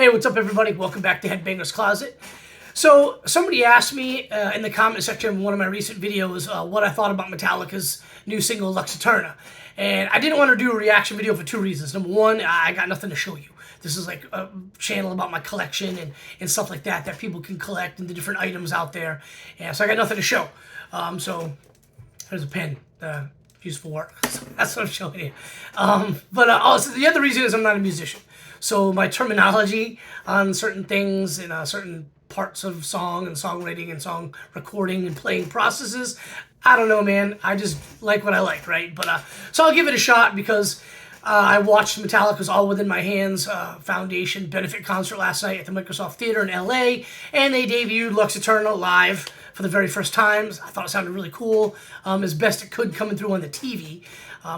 Hey, what's up, everybody? Welcome back to Headbanger's Closet. So, somebody asked me in the comment section of one of my recent videos what I thought about Metallica's new single, Lux Æterna. And I didn't want to do a reaction video for two reasons. Number one, I got nothing to show you. This is like a channel about my collection and stuff like that people can collect and the different items out there. And so I got nothing to show. So, there's a pen. Useful work. So that's what I'm showing you. Also, the other reason is I'm not a musician. So my terminology on certain things and certain parts of song and songwriting and song recording and playing processes, I don't know, man. I just like what I like, right? So I'll give it a shot because I watched Metallica's All Within My Hands Foundation benefit concert last night at the Microsoft Theater in LA, and they debuted Lux Æterna live for the very first time. I thought it sounded really cool, as best it could coming through on the TV.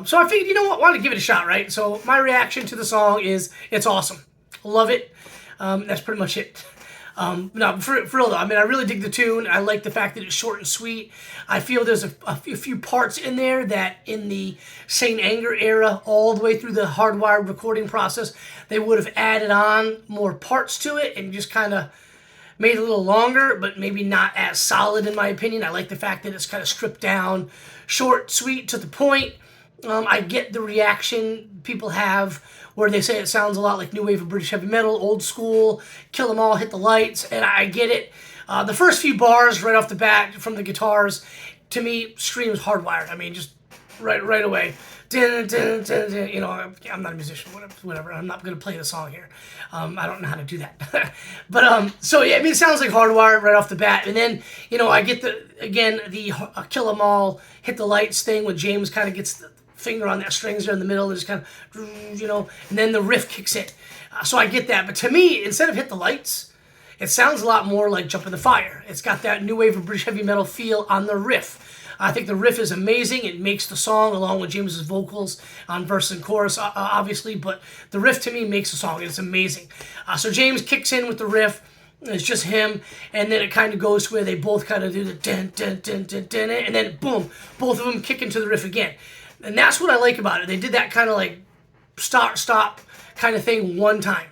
So I figured, you know what, why not give it a shot, right? So my reaction to the song is, it's awesome. Love it. That's pretty much it. No, for real though, I mean, I really dig the tune. I like the fact that it's short and sweet. I feel there's a few parts in there that in the Saint Anger era, all the way through the hardwired recording process, they would have added on more parts to it and just kind of made it a little longer, but maybe not as solid in my opinion. I like the fact that it's kind of stripped down, short, sweet, to the point. I get the reaction people have where they say it sounds a lot like new wave of British heavy metal, old school, kill 'em all, hit the lights, and I get it. The first few bars right off the bat from the guitars, to me, screams Hardwired. I mean, just right away. Dun, dun, dun, dun. You know, I'm not a musician, whatever. I'm not going to play the song here. I don't know how to do that. So yeah, I mean, it sounds like Hardwired right off the bat. And then, you know, I get the kill 'em all, hit the lights thing when James kind of gets the finger on that strings there in the middle and just kind of, you know, and then the riff kicks in. So I get that. But to me, instead of hit the lights, it sounds a lot more like Jump in the Fire. It's got that new wave of British heavy metal feel on the riff. I think the riff is amazing. It makes the song, along with James's vocals on verse and chorus, obviously. But the riff, to me, makes the song. It's amazing. So James kicks in with the riff. It's just him. And then it kind of goes to where they both kind of do the dun, dun, dun, dun, dun, and then boom, both of them kick into the riff again. And that's what I like about it. They did that kind of like stop kind of thing one time.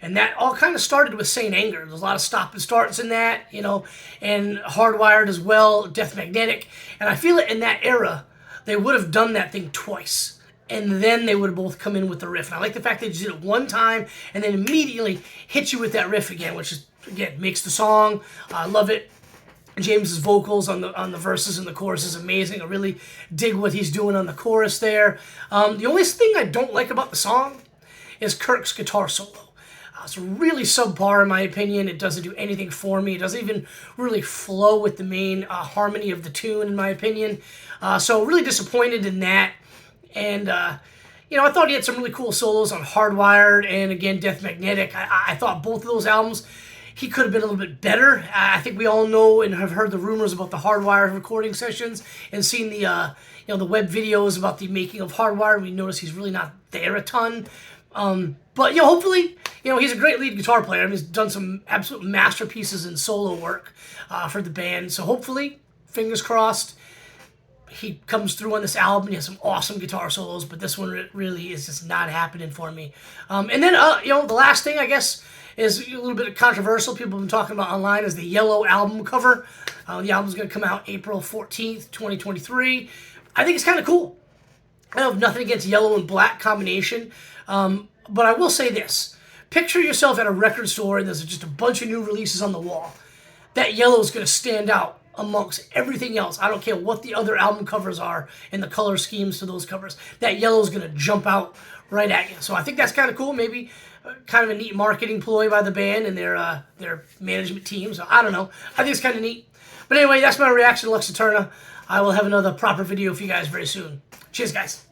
And that all kind of started with Saint Anger. There's a lot of stop and starts in that, you know, and Hardwired as well, Death Magnetic. And I feel it in that era, they would have done that thing twice. And then they would have both come in with the riff. And I like the fact they just did it one time and then immediately hit you with that riff again, which is, again, makes the song. I love it. James's vocals on the verses and the chorus is amazing. I really dig what he's doing on the chorus there. The only thing I don't like about the song is Kirk's guitar solo. It's really subpar in my opinion. It doesn't do anything for me. It doesn't even really flow with the main harmony of the tune in my opinion. So really disappointed in that. And you know, I thought he had some really cool solos on Hardwired and again Death Magnetic. I thought both of those albums he could have been a little bit better. I think we all know and have heard the rumors about the Hardwired recording sessions and seen the you know, the web videos about the making of Hardwired. We notice he's really not there a ton. But you know, hopefully, you know, he's a great lead guitar player. I mean, he's done some absolute masterpieces in solo work for the band. So hopefully, fingers crossed, he comes through on this album. He has some awesome guitar solos, but this one really is just not happening for me. And then, you know, the last thing I guess is a little bit controversial. People have been talking about online is the Yellow album cover. The album's going to come out April 14th, 2023. I think it's kind of cool. I have nothing against yellow and black combination, but I will say this. Picture yourself at a record store and there's just a bunch of new releases on the wall. That yellow is going to stand out amongst everything else. I don't care what the other album covers are and the color schemes to those covers. That yellow is going to jump out right at you. So I think that's kind of cool. Maybe kind of a neat marketing ploy by the band and their management team. So I don't know. I think it's kind of neat. But anyway, that's my reaction to Lux Æterna. I will have another proper video for you guys very soon. Cheers, guys.